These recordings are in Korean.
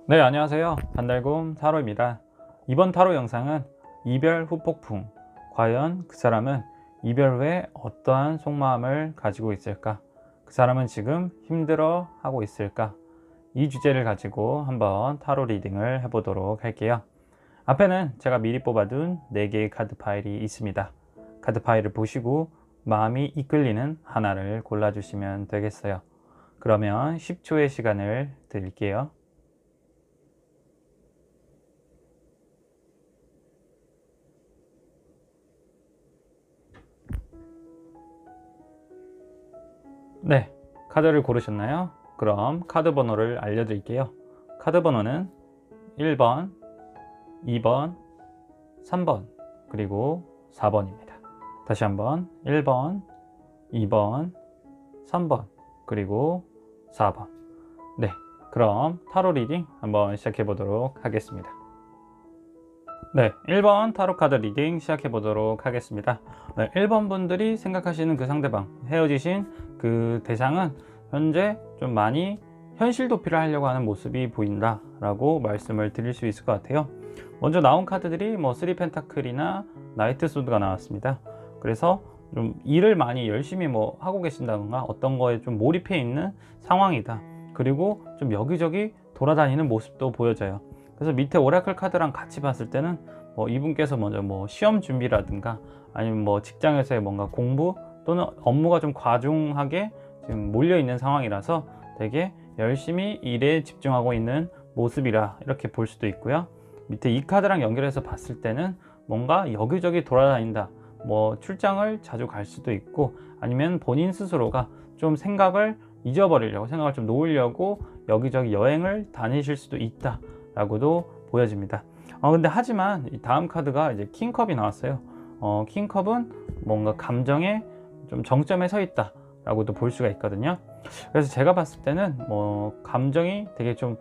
네, 안녕하세요. 반달곰 타로입니다. 이번 타로 영상은 이별 후 폭풍, 과연 그 사람은 이별 후에 어떠한 속마음을 가지고 있을까? 그 사람은 지금 힘들어 하고 있을까? 이 주제를 가지고 한번 타로 리딩을 해보도록 할게요. 앞에는 제가 미리 뽑아둔 4개의 카드 파일이 있습니다. 카드 파일을 보시고 마음이 이끌리는 하나를 골라주시면 되겠어요. 그러면 10초의 시간을 드릴게요. 네, 카드를 고르셨나요? 그럼 카드 번호를 알려드릴게요. 카드 번호는 1번, 2번, 3번, 그리고 4번입니다. 다시 한번 1번, 2번, 3번, 그리고 4번. 네, 그럼 타로 리딩 한번 시작해 보도록 하겠습니다. 네, 1번 타로 카드 리딩 시작해 보도록 하겠습니다. 네, 1번 분들이 생각하시는 그 상대방, 헤어지신 그 대상은 현재 좀 많이 현실 도피를 하려고 하는 모습이 보인다 라고 말씀을 드릴 수 있을 것 같아요. 먼저 나온 카드들이 뭐 3 펜타클이나 나이트 소드가 나왔습니다. 그래서 좀 일을 많이 열심히 뭐 하고 계신다던가 어떤 거에 좀 몰입해 있는 상황이다. 그리고 좀 여기저기 돌아다니는 모습도 보여져요. 그래서 밑에 오라클 카드랑 같이 봤을 때는 뭐 이분께서 먼저 뭐 시험 준비라든가 아니면 뭐 직장에서의 뭔가 공부 또는 업무가 좀 과중하게 지금 몰려 있는 상황이라서 되게 열심히 일에 집중하고 있는 모습이라 이렇게 볼 수도 있고요. 밑에 이 카드랑 연결해서 봤을 때는 뭔가 여기저기 돌아다닌다, 뭐 출장을 자주 갈 수도 있고 아니면 본인 스스로가 좀 생각을 잊어버리려고, 생각을 좀 놓으려고 여기저기 여행을 다니실 수도 있다 라고도 보여집니다. 근데 하지만 이 다음 카드가 이제 킹컵이 나왔어요. 킹컵은 뭔가 감정의 좀 정점에 서 있다 라고도 볼 수가 있거든요. 그래서 제가 봤을 때는 뭐 감정이 되게 좀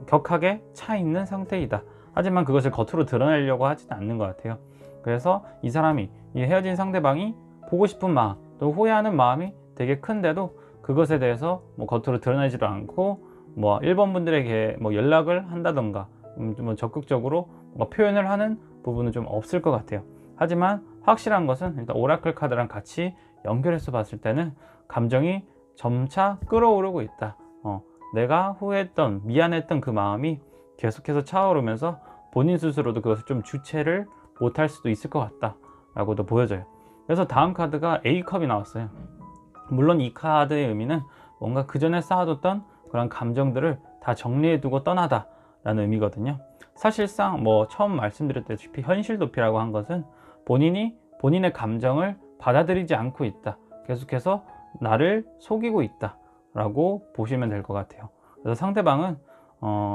격하게 차 있는 상태이다. 하지만 그것을 겉으로 드러내려고 하지는 않는 것 같아요. 그래서 이 사람이, 이 헤어진 상대방이 보고 싶은 마음, 또 후회하는 마음이 되게 큰데도 그것에 대해서 뭐 겉으로 드러내지도 않고 뭐 1번 분들에게 뭐 연락을 한다던가 좀 적극적으로 뭐 표현을 하는 부분은 좀 없을 것 같아요. 하지만 확실한 것은 일단 오라클 카드랑 같이 연결해서 봤을 때는 감정이 점차 끌어오르고 있다. 내가 후회했던, 미안했던 그 마음이 계속해서 차오르면서 본인 스스로도 그것을 좀 주체를 못할 수도 있을 것 같다 라고도 보여져요. 그래서 다음 카드가 A컵이 나왔어요. 물론 이 카드의 의미는 뭔가 그 전에 쌓아뒀던 그런 감정들을 다 정리해두고 떠나다 라는 의미거든요. 사실상 뭐 처음 말씀드렸다시피 현실 도피라고 한 것은 본인이 본인의 감정을 받아들이지 않고 있다, 계속해서 나를 속이고 있다 라고 보시면 될 것 같아요. 그래서 상대방은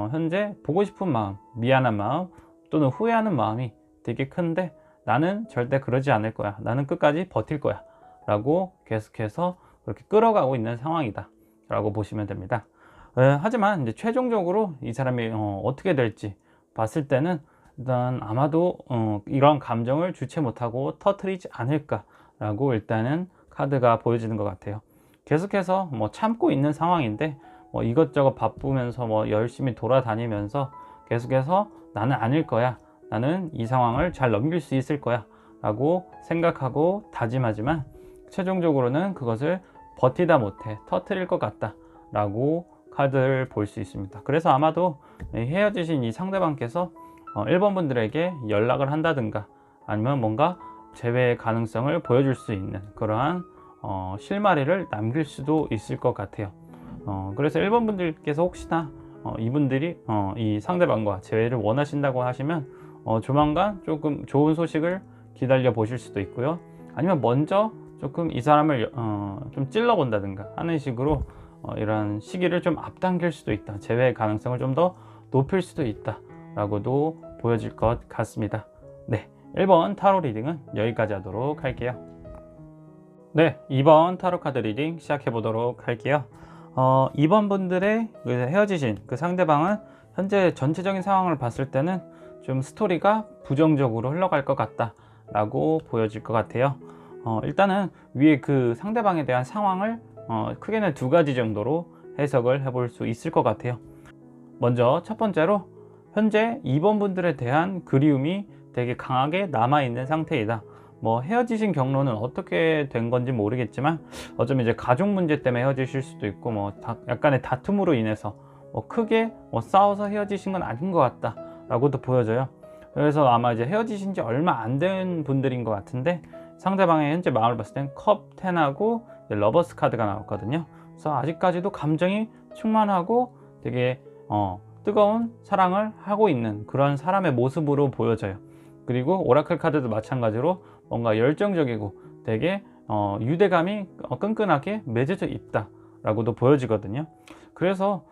현재 보고 싶은 마음, 미안한 마음 또는 후회하는 마음이 되게 큰데 나는 절대 그러지 않을 거야, 나는 끝까지 버틸 거야 라고 계속해서 그렇게 끌어가고 있는 상황이다 라고 보시면 됩니다. 하지만 이제 최종적으로 이 사람이 어떻게 될지 봤을 때는 일단 아마도 이러한 감정을 주체 못하고 터뜨리지 않을까 라고 일단은 카드가 보여지는 것 같아요. 계속해서 뭐 참고 있는 상황인데 뭐 이것저것 바쁘면서 뭐 열심히 돌아다니면서 계속해서 나는 아닐 거야, 나는 이 상황을 잘 넘길 수 있을 거야 라고 생각하고 다짐하지만 최종적으로는 그것을 버티다 못해 터뜨릴 것 같다 라고 카드를 볼 수 있습니다. 그래서 아마도 헤어지신 이 상대방께서 1번 분들에게 연락을 한다든가 아니면 뭔가 재회의 가능성을 보여줄 수 있는 그러한 실마리를 남길 수도 있을 것 같아요. 그래서 1번 분들께서 혹시나 이분들이 이 상대방과 재회를 원하신다고 하시면 조만간 조금 좋은 소식을 기다려 보실 수도 있고요. 아니면 먼저 조금 이 사람을 좀 찔러 본다든가 하는 식으로 이런 시기를 좀 앞당길 수도 있다, 재회의 가능성을 좀 더 높일 수도 있다 라고도 보여질 것 같습니다. 네, 1번 타로 리딩은 여기까지 하도록 할게요. 네, 2번 타로 카드 리딩 시작해 보도록 할게요. 2번 분들의 그 헤어지신 그 상대방은 현재 전체적인 상황을 봤을 때는 좀 스토리가 부정적으로 흘러갈 것 같다 라고 보여질 것 같아요. 일단은 위에 그 상대방에 대한 상황을 크게는 2가지 정도로 해석을 해볼 수 있을 것 같아요. 먼저 첫 번째로 현재 2번 분들에 대한 그리움이 되게 강하게 남아있는 상태이다. 뭐 헤어지신 경로는 어떻게 된 건지 모르겠지만 어쩌면 이제 가족 문제 때문에 헤어지실 수도 있고 뭐 약간의 다툼으로 인해서 뭐 크게 뭐 싸워서 헤어지신 건 아닌 것 같다 라고도 보여져요. 그래서 아마 이제 헤어지신 지 얼마 안 된 분들인 것 같은데 상대방의 현재 마음을 봤을 땐 컵 10하고 러버스 카드가 나왔거든요. 그래서 아직까지도 감정이 충만하고 되게 뜨거운 사랑을 하고 있는 그런 사람의 모습으로 보여져요. 그리고 오라클 카드도 마찬가지로 뭔가 열정적이고 되게 유대감이 끈끈하게 맺어져 있다 라고도 보여지거든요. 그래서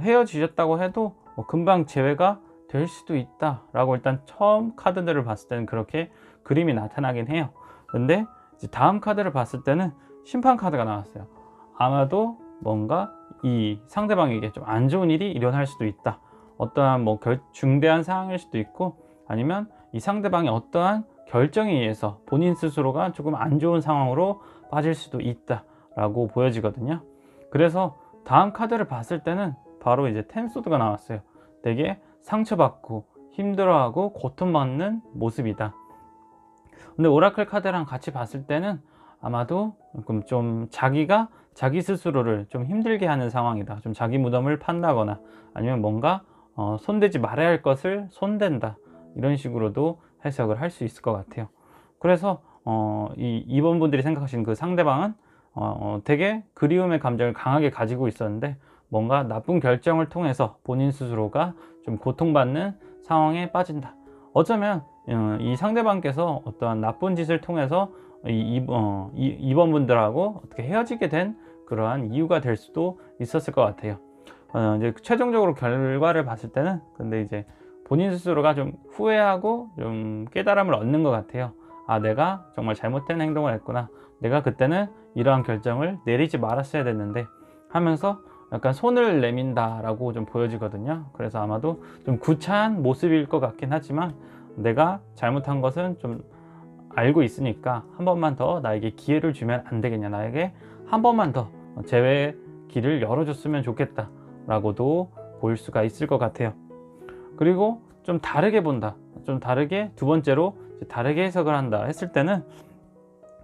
헤어지셨다고 해도 금방 재회가 될 수도 있다 라고 일단 처음 카드들을 봤을 때는 그렇게 그림이 나타나긴 해요. 근데 이제 다음 카드를 봤을 때는 심판 카드가 나왔어요. 아마도 뭔가 이 상대방에게 좀 안 좋은 일이 일어날 수도 있다. 어떠한 뭐 중대한 상황일 수도 있고 아니면 이 상대방이 어떠한 결정에 의해서 본인 스스로가 조금 안 좋은 상황으로 빠질 수도 있다 라고 보여지거든요. 그래서 다음 카드를 봤을 때는 바로 이제 텐소드가 나왔어요. 되게 상처받고 힘들어하고 고통받는 모습이다. 근데 오라클 카드랑 같이 봤을 때는 아마도 좀 자기가 자기 스스로를 좀 힘들게 하는 상황이다. 좀 자기 무덤을 판다거나 아니면 뭔가 손대지 말아야 할 것을 손댄다. 이런 식으로도 해석을 할 수 있을 것 같아요. 그래서 이번 분들이 생각하시는 그 상대방은 되게 그리움의 감정을 강하게 가지고 있었는데 뭔가 나쁜 결정을 통해서 본인 스스로가 좀 고통받는 상황에 빠진다. 어쩌면 이 상대방께서 어떠한 나쁜 짓을 통해서 이번 분들하고 어떻게 헤어지게 된 그러한 이유가 될 수도 있었을 것 같아요. 이제 최종적으로 결과를 봤을 때는 근데 이제 본인 스스로가 좀 후회하고 좀 깨달음을 얻는 것 같아요. 아, 내가 정말 잘못된 행동을 했구나. 내가 그때는 이러한 결정을 내리지 말았어야 됐는데 하면서 약간 손을 내민다라고 좀 보여지거든요. 그래서 아마도 좀 구차한 모습일 것 같긴 하지만 내가 잘못한 것은 좀 알고 있으니까 한 번만 더 나에게 기회를 주면 안 되겠냐. 나에게 한 번만 더 재회의 길을 열어줬으면 좋겠다 라고도 볼 수가 있을 것 같아요. 그리고 좀 다르게 본다. 좀 다르게 두 번째로 다르게 해석을 한다 했을 때는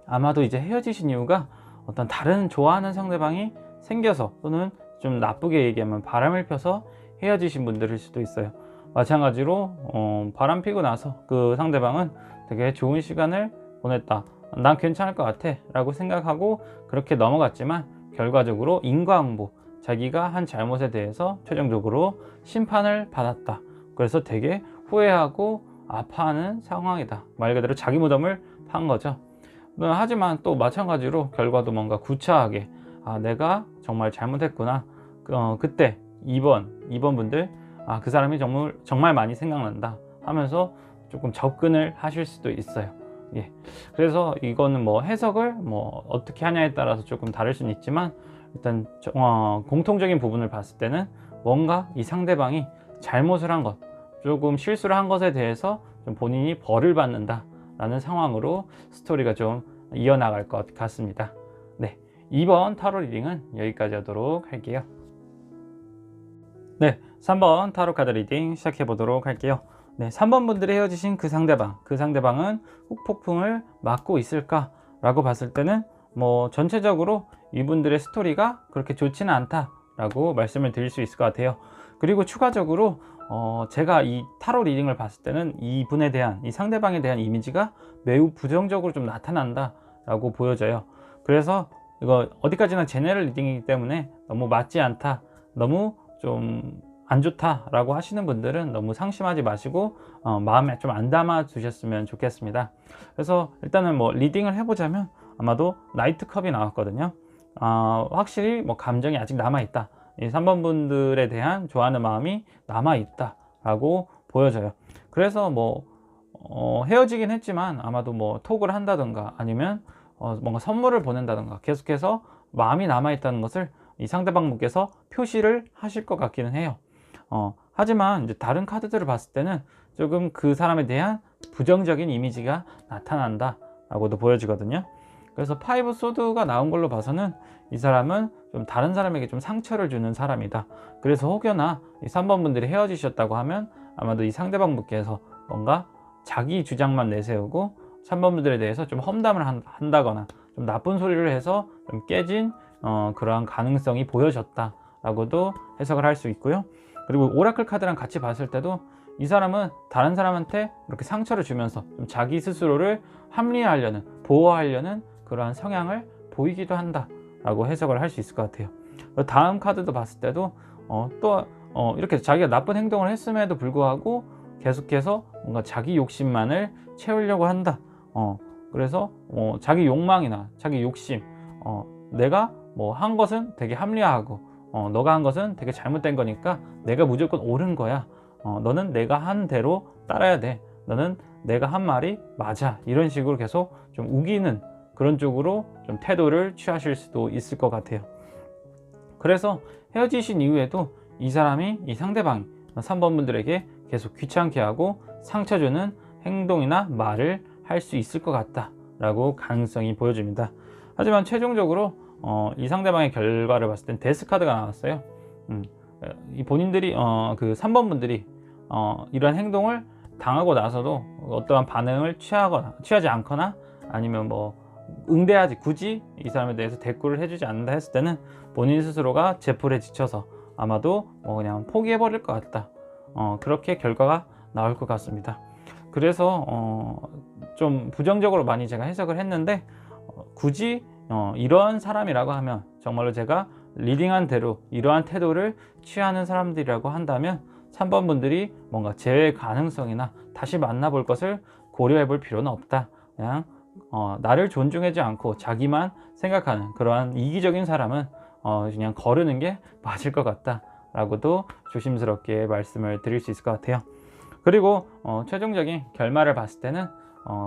아마도 이제 헤어지신 이유가 어떤 다른 좋아하는 상대방이 생겨서 또는 좀 나쁘게 얘기하면 바람을 펴서 헤어지신 분들일 수도 있어요. 마찬가지로 바람 피고 나서 그 상대방은 되게 좋은 시간을 보냈다. 난 괜찮을 것 같아 라고 생각하고 그렇게 넘어갔지만 결과적으로 인과응보, 자기가 한 잘못에 대해서 최종적으로 심판을 받았다. 그래서 되게 후회하고 아파하는 상황이다. 말 그대로 자기 무덤을 판 거죠. 하지만 또 마찬가지로 결과도 뭔가 구차하게 아, 내가 정말 잘못했구나. 그때 2번 분들 그 사람이 정말 많이 생각난다 하면서 조금 접근을 하실 수도 있어요. 예. 그래서 이거는 뭐 해석을 뭐 어떻게 하냐에 따라서 조금 다를 수는 있지만 일단 공통적인 부분을 봤을 때는 뭔가 이 상대방이 잘못을 한 것, 조금 실수를 한 것에 대해서 좀 본인이 벌을 받는다 라는 상황으로 스토리가 좀 이어나갈 것 같습니다. 네, 2번 타로 리딩은 여기까지 하도록 할게요. 네, 3번 타로 카드 리딩 시작해 보도록 할게요. 네, 3번 분들이 헤어지신 그 상대방은 후폭풍을 맞고 있을까 라고 봤을 때는 뭐 전체적으로 이분들의 스토리가 그렇게 좋지는 않다 라고 말씀을 드릴 수 있을 것 같아요. 그리고 추가적으로 제가 이 타로 리딩을 봤을 때는 이분에 대한, 이 상대방에 대한 이미지가 매우 부정적으로 좀 나타난다 라고 보여져요. 그래서 이거 어디까지나 제네럴 리딩이기 때문에 너무 맞지 않다, 너무 좀 안 좋다 라고 하시는 분들은 너무 상심하지 마시고 마음에 좀 안 담아 두셨으면 좋겠습니다. 그래서 일단은 뭐 리딩을 해보자면 아마도 나이트 컵이 나왔거든요. 확실히 뭐 감정이 아직 남아있다, 이 3번 분들에 대한 좋아하는 마음이 남아있다 라고 보여져요. 그래서 뭐 헤어지긴 했지만 아마도 뭐 톡을 한다던가 아니면 뭔가 선물을 보낸다던가 계속해서 마음이 남아있다는 것을 이 상대방 분께서 표시를 하실 것 같기는 해요. 하지만 이제 다른 카드들을 봤을 때는 조금 그 사람에 대한 부정적인 이미지가 나타난다 라고도 보여지거든요. 그래서 파이브 소드가 나온 걸로 봐서는 이 사람은 좀 다른 사람에게 좀 상처를 주는 사람이다. 그래서 혹여나 이 3번 분들이 헤어지셨다고 하면 아마도 이 상대방 분께서 뭔가 자기 주장만 내세우고 3번 분들에 대해서 좀 험담을 한다거나 좀 나쁜 소리를 해서 좀 깨진 그러한 가능성이 보여졌다 라고도 해석을 할 수 있고요. 그리고 오라클 카드랑 같이 봤을 때도 이 사람은 다른 사람한테 이렇게 상처를 주면서 좀 자기 스스로를 합리화하려는, 보호하려는 그러한 성향을 보이기도 한다 라고 해석을 할 수 있을 것 같아요. 다음 카드도 봤을 때도 이렇게 자기가 나쁜 행동을 했음에도 불구하고 계속해서 뭔가 자기 욕심만을 채우려고 한다. 그래서 자기 욕망이나 자기 욕심, 내가 뭐 한 것은 되게 합리화하고 너가 한 것은 되게 잘못된 거니까 내가 무조건 옳은 거야. 너는 내가 한 대로 따라야 돼. 너는 내가 한 말이 맞아. 이런 식으로 계속 좀 우기는 그런 쪽으로 좀 태도를 취하실 수도 있을 것 같아요. 그래서 헤어지신 이후에도 이 사람이 이 상대방 3번 분들에게 계속 귀찮게 하고 상처 주는 행동이나 말을 할 수 있을 것 같다 라고 가능성이 보여집니다. 하지만 최종적으로 이 상대방의 결과를 봤을 땐 데스 카드가 나왔어요. 이 본인들이 그 3번 분들이 이러한 행동을 당하고 나서도 어떠한 반응을 취하지 않거나 아니면 뭐 응대하지, 굳이 이 사람에 대해서 대꾸를 해주지 않는다 했을 때는 본인 스스로가 제풀에 지쳐서 아마도 그냥 포기해버릴 것 같다. 그렇게 결과가 나올 것 같습니다. 그래서 좀 부정적으로 많이 제가 해석을 했는데 굳이 이러한 사람이라고 하면 정말로 제가 리딩한 대로 이러한 태도를 취하는 사람들이라고 한다면 3번 분들이 뭔가 재회 가능성이나 다시 만나볼 것을 고려해 볼 필요는 없다. 그냥 나를 존중하지 않고 자기만 생각하는 그러한 이기적인 사람은 그냥 거르는 게 맞을 것 같다 라고도 조심스럽게 말씀을 드릴 수 있을 것 같아요. 그리고 최종적인 결말을 봤을 때는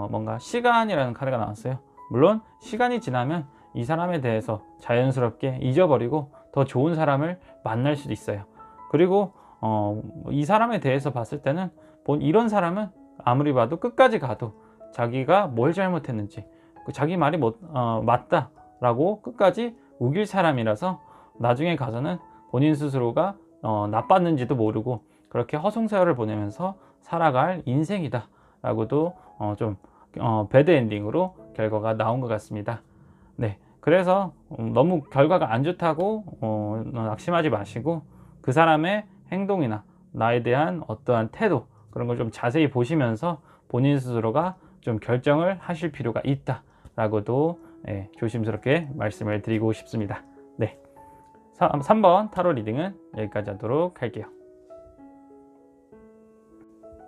뭔가 시간이라는 카드가 나왔어요. 물론 시간이 지나면 이 사람에 대해서 자연스럽게 잊어버리고 더 좋은 사람을 만날 수도 있어요. 그리고 이 사람에 대해서 봤을 때는 이런 사람은 아무리 봐도 끝까지 가도 자기가 뭘 잘못했는지 자기 말이 맞다 라고 끝까지 우길 사람이라서 나중에 가서는 본인 스스로가 나빴는지도 모르고 그렇게 허송세월을 보내면서 살아갈 인생이다 라고도 좀 배드 엔딩으로 결과가 나온 것 같습니다. 네, 그래서 너무 결과가 안 좋다고 낙심하지 마시고 그 사람의 행동이나 나에 대한 어떠한 태도 그런 걸 좀 자세히 보시면서 본인 스스로가 좀 결정을 하실 필요가 있다 라고도 조심스럽게 말씀을 드리고 싶습니다. 네, 3번 타로 리딩은 여기까지 하도록 할게요.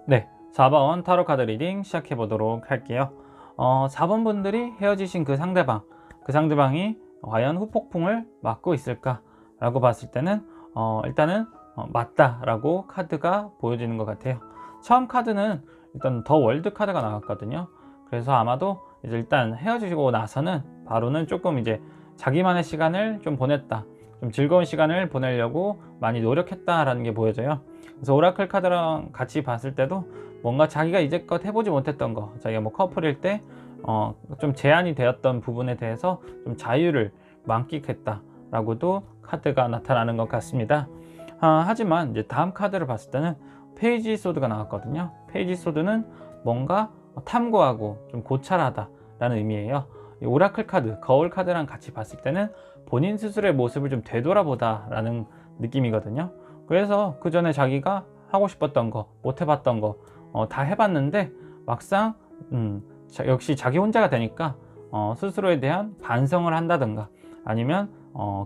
네, 4번 타로 카드 리딩 시작해 보도록 할게요. 4번 분들이 헤어지신 그 상대방이 과연 후폭풍을 맞고 있을까 라고 봤을 때는 일단은 맞다 라고 카드가 보여지는 것 같아요. 처음 카드는 일단 더 월드 카드가 나왔거든요. 그래서 아마도 이제 일단 헤어지고 나서는 바로는 조금 이제 자기만의 시간을 좀 보냈다, 좀 즐거운 시간을 보내려고 많이 노력했다라는 게 보여져요. 그래서 오라클 카드랑 같이 봤을 때도 뭔가 자기가 이제껏 해보지 못했던 거, 자기가 뭐 커플일 때 좀 제한이 되었던 부분에 대해서 좀 자유를 만끽했다라고도 카드가 나타나는 것 같습니다. 하지만 이제 다음 카드를 봤을 때는 페이지 소드가 나왔거든요. 페이지 소드는 뭔가 탐구하고 좀 고찰하다라는 의미예요. 이 오라클 카드, 거울 카드랑 같이 봤을 때는 본인 스스로의 모습을 좀 되돌아보다라는 느낌이거든요. 그래서 그 전에 자기가 하고 싶었던 거, 못 해봤던 거 다 해봤는데 막상 역시 자기 혼자가 되니까 스스로에 대한 반성을 한다든가 아니면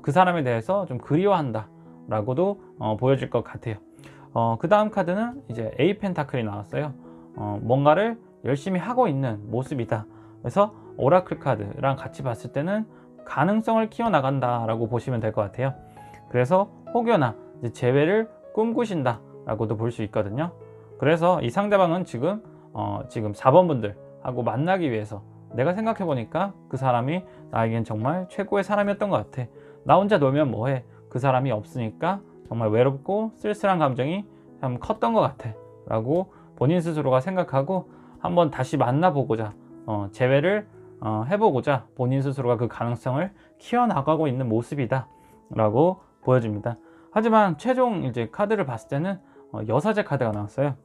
그 사람에 대해서 좀 그리워한다 라고도 보여질 것 같아요. 그 다음 카드는 이제 에이 펜타클이 나왔어요. 뭔가를 열심히 하고 있는 모습이다. 그래서 오라클 카드랑 같이 봤을 때는 가능성을 키워나간다 라고 보시면 될 것 같아요. 그래서 혹여나 이제 재회를 꿈꾸신다 라고도 볼 수 있거든요. 그래서 이 상대방은 지금 4번 분들하고 만나기 위해서 내가 생각해 보니까 그 사람이 나에겐 정말 최고의 사람이었던 것 같아. 나 혼자 놀면 뭐해. 그 사람이 없으니까 정말 외롭고 쓸쓸한 감정이 참 컸던 것 같아 라고 본인 스스로가 생각하고 한번 다시 만나보고자 재회를 해보고자 본인 스스로가 그 가능성을 키워나가고 있는 모습이다 라고 보여집니다. 하지만 최종 이제 카드를 봤을 때는 여사제 카드가 나왔어요.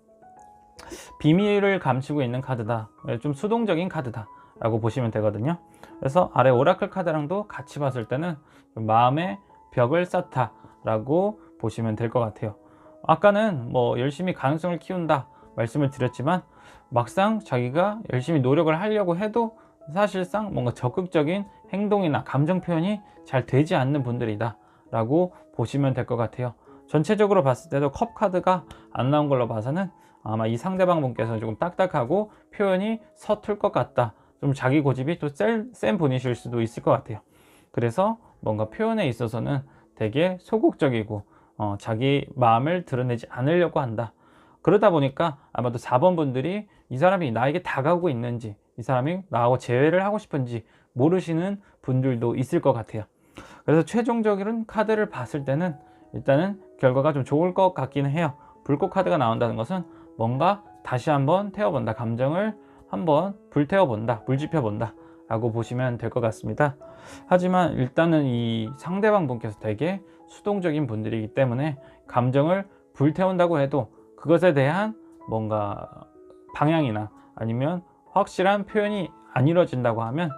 비밀을 감추고 있는 카드다, 좀 수동적인 카드다 라고 보시면 되거든요. 그래서 아래 오라클 카드랑도 같이 봤을 때는 마음의 벽을 쌓다 라고 보시면 될 것 같아요. 아까는 뭐 열심히 가능성을 키운다 말씀을 드렸지만, 막상 자기가 열심히 노력을 하려고 해도 사실상 뭔가 적극적인 행동이나 감정 표현이 잘 되지 않는 분들이다 라고 보시면 될 것 같아요. 전체적으로 봤을 때도 컵 카드가 안 나온 걸로 봐서는 아마 이 상대방 분께서는 조금 딱딱하고 표현이 서툴 것 같다, 좀 자기 고집이 또 센 분이실 수도 있을 것 같아요. 그래서 뭔가 표현에 있어서는 되게 소극적이고 자기 마음을 드러내지 않으려고 한다. 그러다 보니까 아마도 4번 분들이 이 사람이 나에게 다가오고 있는지, 이 사람이 나하고 재회를 하고 싶은지 모르시는 분들도 있을 것 같아요. 그래서 최종적인 카드를 봤을 때는 일단은 결과가 좀 좋을 것 같기는 해요. 불꽃 카드가 나온다는 것은 뭔가 다시 한번 태워본다, 감정을 한번 불태워본다, 물지펴본다 라고 보시면 될 것 같습니다. 하지만 일단은 이 상대방 분께서 되게 수동적인 분들이기 때문에 감정을 불태운다고 해도 그것에 대한 뭔가 방향이나 아니면 확실한 표현이 안 이루어진다고 하면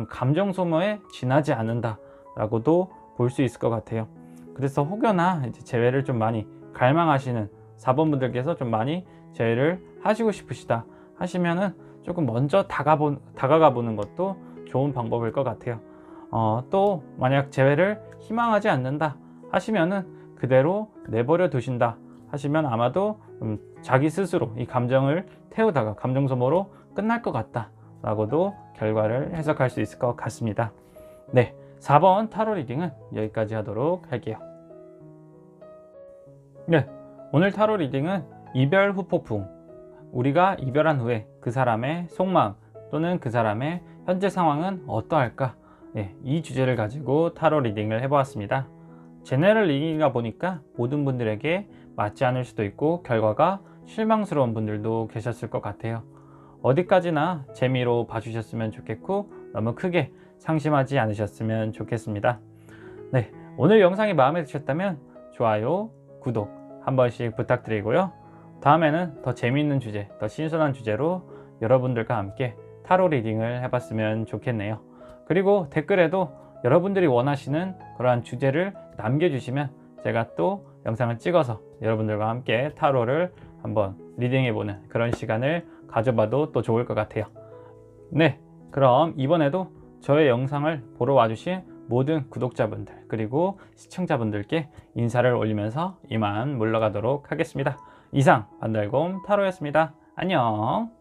감정 소모에 지나지 않는다 라고도 볼 수 있을 것 같아요. 그래서 혹여나 이제 재회를 좀 많이 갈망하시는 4번 분들께서 좀 많이 재회를 하시고 싶으시다 하시면은 조금 먼저 다가가 보는 것도 좋은 방법일 것 같아요. 또 만약 재회를 희망하지 않는다 하시면은 그대로 내버려 두신다 하시면 아마도 자기 스스로 이 감정을 태우다가 감정 소모로 끝날 것 같다 라고도 결과를 해석할 수 있을 것 같습니다. 네, 4번 타로 리딩은 여기까지 하도록 할게요. 네, 오늘 타로 리딩은 이별 후 폭풍, 우리가 이별한 후에 그 사람의 속마음 또는 그 사람의 현재 상황은 어떠할까, 이 주제를 가지고 타로 리딩을 해보았습니다. 제너럴 리딩이다 보니까 모든 분들에게 맞지 않을 수도 있고 결과가 실망스러운 분들도 계셨을 것 같아요. 어디까지나 재미로 봐주셨으면 좋겠고 너무 크게 상심하지 않으셨으면 좋겠습니다. 네, 오늘 영상이 마음에 드셨다면 좋아요, 구독 한 번씩 부탁드리고요. 다음에는 더 재미있는 주제, 더 신선한 주제로 여러분들과 함께 타로 리딩을 해봤으면 좋겠네요. 그리고 댓글에도 여러분들이 원하시는 그러한 주제를 남겨주시면 제가 또 영상을 찍어서 여러분들과 함께 타로를 한번 리딩해보는 그런 시간을 가져봐도 또 좋을 것 같아요. 네, 그럼 이번에도 저의 영상을 보러 와주신 모든 구독자분들 그리고 시청자분들께 인사를 올리면서 이만 물러가도록 하겠습니다. 이상 만달곰 타로였습니다. 안녕.